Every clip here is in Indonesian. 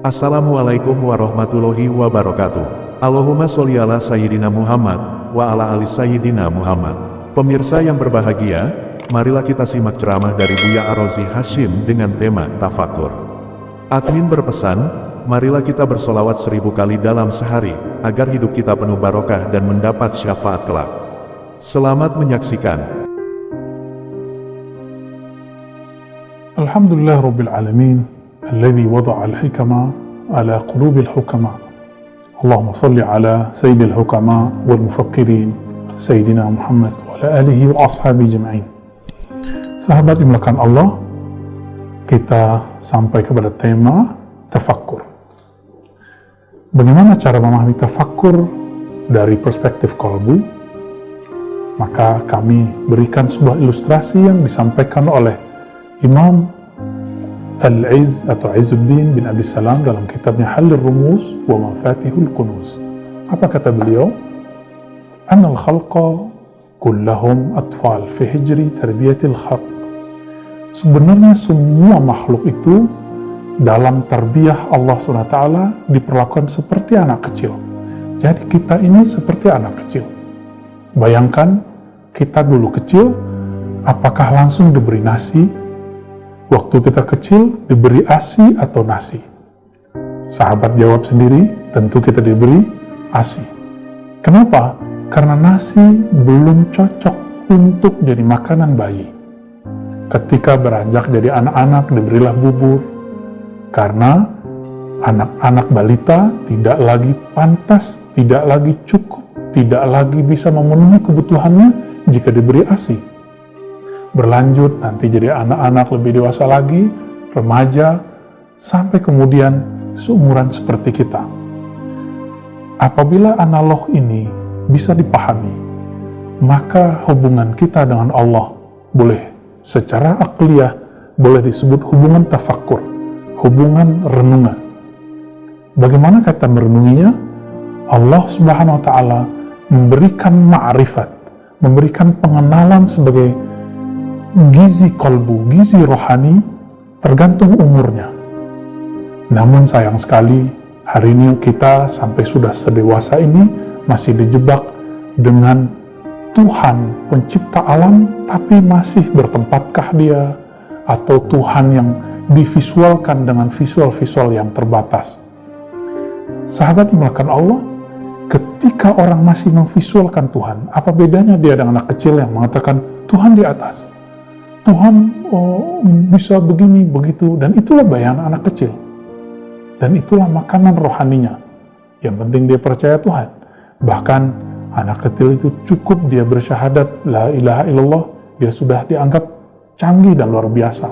Assalamualaikum warahmatullahi wabarakatuh. Allahumma sholli ala Sayyidina Muhammad, wa ala ali Sayyidina Muhammad. Pemirsa yang berbahagia, marilah kita simak ceramah dari Buya Ar-Razi Hashim dengan tema tafakur. Admin berpesan, marilah kita bersolawat 1000 kali dalam sehari, agar hidup kita penuh barokah dan mendapat syafaat kelak. Selamat menyaksikan. Alhamdulillah Rabbil Alamin, alladhi wada'a al-hikama ala qulubil hukama. Allahumma salli ala sayyidil hukama wal mufakkirin, Sayyidina Muhammad wa ala alihi wa ashabi jama'in. Sahabat dimulakan Allah, kita sampai kepada tema tafakkur. Bagaimana cara memahami tafakkur dari perspektif qalbu? Maka kami berikan sebuah ilustrasi yang disampaikan oleh Imam Al-Izz atau Izzuddin bin Abi Salam dalam kitabnya Halul Rumuz wa Mafatihul Kunuz. Apa kata beliau? Annal khalqa kullahum atfal fi hijri tarbiyatil khalq. Sebenarnya semua makhluk itu dalam tarbiyah Allah SWT diperlakukan seperti anak kecil. Jadi kita ini seperti anak kecil. Bayangkan kita dulu kecil, apakah langsung diberi nasi? Waktu kita kecil diberi ASI atau nasi? Sahabat jawab sendiri, tentu kita diberi ASI. Kenapa? Karena nasi belum cocok untuk jadi makanan bayi. Ketika beranjak jadi anak-anak diberilah bubur, karena anak-anak balita tidak lagi pantas, tidak lagi cukup, tidak lagi bisa memenuhi kebutuhannya jika diberi ASI. Berlanjut nanti jadi anak-anak lebih dewasa lagi, remaja, sampai kemudian seumuran seperti kita. Apabila analog ini bisa dipahami, maka hubungan kita dengan Allah boleh secara akliyah boleh disebut hubungan tafakkur, hubungan renungan. Bagaimana kata merenunginya? Allah Subhanahu wa Ta'ala memberikan ma'rifat, memberikan pengenalan sebagai gizi kolbu, gizi rohani, tergantung umurnya. Namun sayang sekali, hari ini kita sampai sudah sedewasa ini masih dijebak dengan Tuhan pencipta alam, tapi masih bertempatkah dia, atau Tuhan yang divisualkan dengan visual-visual yang terbatas. Sahabat dimulakan Allah, ketika orang masih memvisualkan Tuhan, apa bedanya dia dengan anak kecil yang mengatakan Tuhan di atas? Tuhan bisa begini, begitu, dan itulah bayangan anak kecil. Dan itulah makanan rohaninya. Yang penting dia percaya Tuhan. Bahkan anak kecil itu cukup dia bersyahadat, la ilaha illallah, dia sudah dianggap canggih dan luar biasa.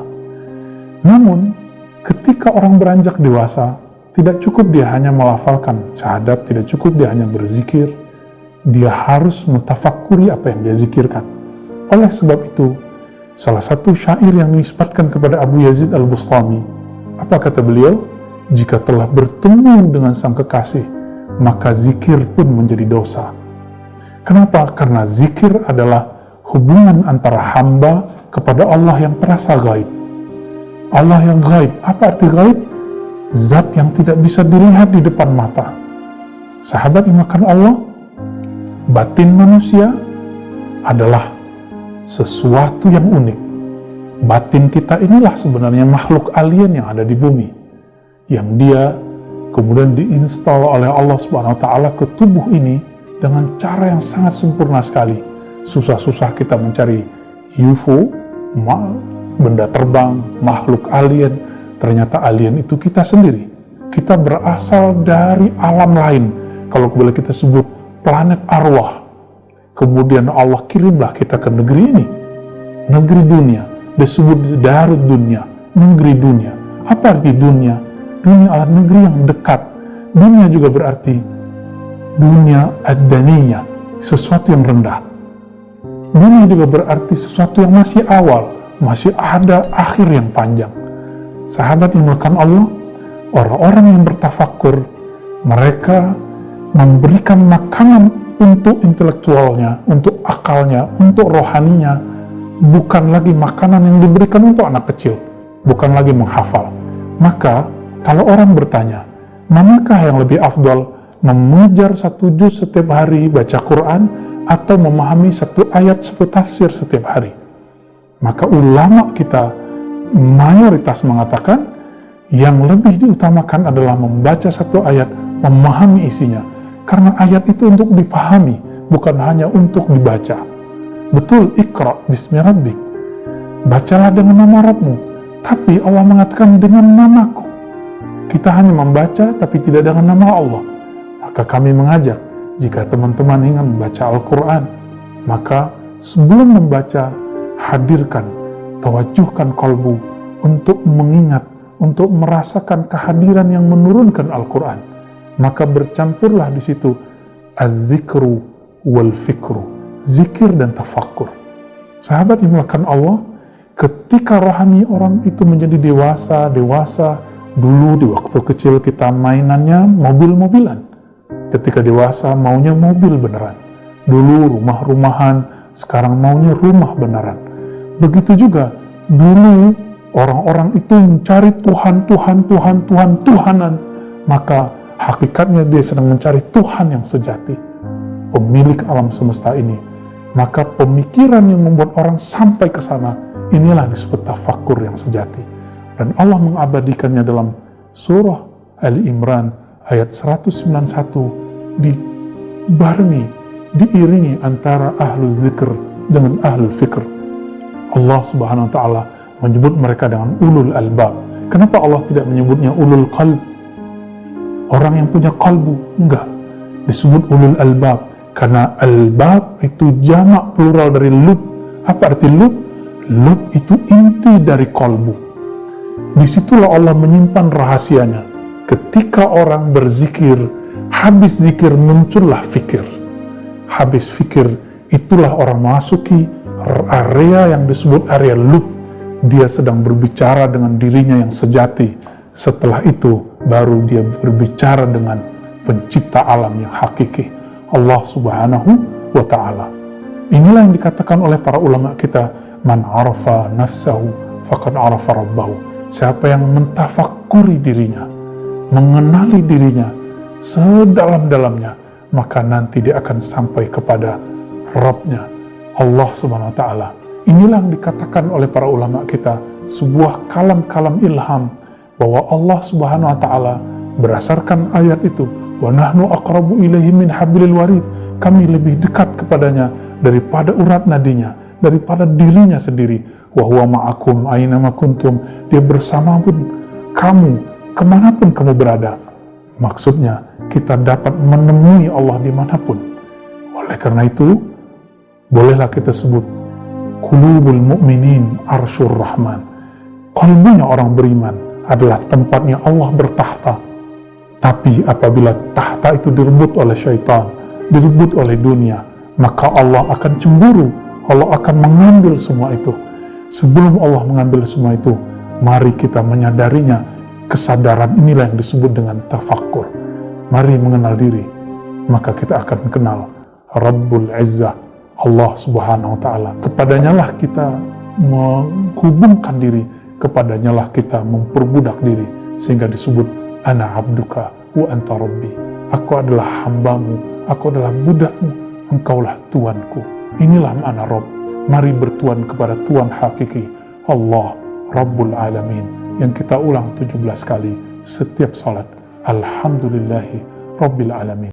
Namun, ketika orang beranjak dewasa, tidak cukup dia hanya melafalkan syahadat, tidak cukup dia hanya berzikir, dia harus mentafakuri apa yang dia zikirkan. Oleh sebab itu, salah satu syair yang dinisbatkan kepada Abu Yazid Al-Bustami, apa kata beliau? Jika telah bertemu dengan sang kekasih, maka zikir pun menjadi dosa. Kenapa? Karena zikir adalah hubungan antara hamba kepada Allah yang terasa gaib. Allah yang gaib. Apa arti gaib? Zat yang tidak bisa dilihat di depan mata. Sahabat dimakan Allah, batin manusia adalah sesuatu yang unik. Batin kita inilah sebenarnya makhluk alien yang ada di bumi, yang dia kemudian diinstal oleh Allah Subhanahu wa Ta'ala ke tubuh ini dengan cara yang sangat sempurna sekali. Susah-susah kita mencari UFO, benda terbang, makhluk alien. Ternyata alien itu kita sendiri. Kita berasal dari alam lain. Kalau boleh kita sebut planet arwah. Kemudian Allah kirimlah kita ke negeri ini, negeri dunia, disebut Darud Dunia, negeri dunia. Apa arti dunia? Dunia adalah negeri yang dekat. Dunia juga berarti dunia ad-daniyah, sesuatu yang rendah. Dunia juga berarti sesuatu yang masih awal, masih ada akhir yang panjang. Sahabat yang dimulakan Allah, orang-orang yang bertafakkur, mereka memberikan makanan untuk intelektualnya, untuk akalnya, untuk rohaninya, bukan lagi makanan yang diberikan untuk anak kecil, bukan lagi menghafal. Maka Kalau orang bertanya, manakah yang lebih afdal, mengejar 1 juz setiap hari baca Quran atau memahami 1 ayat 1 tafsir setiap hari? Maka ulama kita mayoritas mengatakan yang lebih diutamakan adalah membaca 1 ayat, memahami isinya. Karena ayat itu untuk difahami, bukan hanya untuk dibaca. Betul, Iqra bismi rabbik, bacalah dengan nama Rabbmu, tapi Allah mengatakan dengan namaku. Kita hanya membaca tapi tidak dengan nama Allah. Maka kami mengajak, jika teman-teman ingin membaca Al-Quran, maka sebelum membaca, hadirkan, tawajuhkan kalbu untuk mengingat, untuk merasakan kehadiran yang menurunkan Al-Quran. Maka bercampurlah di situ az-zikru wal fikru, zikir dan tafakkur. Sahabat dimulakan Allah, ketika rohani orang itu menjadi dewasa, dulu di waktu kecil kita mainannya mobil-mobilan. Ketika dewasa maunya mobil beneran. Dulu rumah-rumahan, sekarang maunya rumah beneran. Begitu juga dulu orang-orang itu mencari Tuhanan, maka hakikatnya dia sedang mencari Tuhan yang sejati, pemilik alam semesta ini. Maka pemikiran yang membuat orang sampai ke sana, inilah disebut tafakkur yang sejati. Dan Allah mengabadikannya dalam surah Ali Imran ayat 191, diiringi antara ahlu zikr dengan ahlu fikr. Allah subhanahu wa ta'ala menyebut mereka dengan ulul albab. Kenapa Allah tidak menyebutnya ulul qalb? Orang yang punya kalbu, enggak. Disebut ulul albab, karena albab itu jamak plural dari lub. Apa arti lub? Lub itu inti dari kalbu. Disitulah Allah menyimpan rahasianya. Ketika orang berzikir, habis zikir muncullah fikir. Habis fikir, itulah orang memasuki area yang disebut area lub. Dia sedang berbicara dengan dirinya yang sejati. Setelah itu, baru dia berbicara dengan pencipta alam yang hakiki, Allah subhanahu wa ta'ala. Inilah yang dikatakan oleh para ulama kita, man arafa nafsahu faqad arafa rabbahu. Siapa yang mentafakuri dirinya, mengenali dirinya sedalam-dalamnya, maka nanti dia akan sampai kepada Rabbnya, Allah subhanahu wa ta'ala. Inilah yang dikatakan oleh para ulama kita, sebuah kalam-kalam ilham, bahwa Allah subhanahu wa ta'ala berdasarkan ayat itu, wa nahnu aqrabu ilaihi min hablil warid, kami lebih dekat kepadanya daripada urat nadinya, daripada dirinya sendiri. Wa huwa ma'akum aina ma kuntum, dia bersama pun kamu kemanapun kamu berada. Maksudnya kita dapat menemui Allah dimanapun. Oleh karena itu, bolehlah kita sebut qulubul mu'minin arsyur rahman, kalbunya orang beriman adalah tempatnya Allah bertahta. Tapi apabila tahta itu direbut oleh syaitan, direbut oleh dunia, maka Allah akan cemburu, Allah akan mengambil semua itu. Sebelum Allah mengambil semua itu, mari kita menyadarinya. Kesadaran inilah yang disebut dengan tafakkur. Mari mengenal diri, maka kita akan kenal Rabbul Izzah, Allah subhanahu wa ta'ala. Kepadanya lah kita menghubungkan diri, kepadanya lah kita memperbudak diri, sehingga disebut ana abduka wa anta rabbi. Aku adalah hambamu, aku adalah budakmu, engkaulah Tuanku. Inilah makna Rabb. Mari bertuan kepada Tuhan hakiki, Allah Rabbul Alamin, yang kita ulang 17 kali setiap salat. Alhamdulillahi Rabbil Alamin.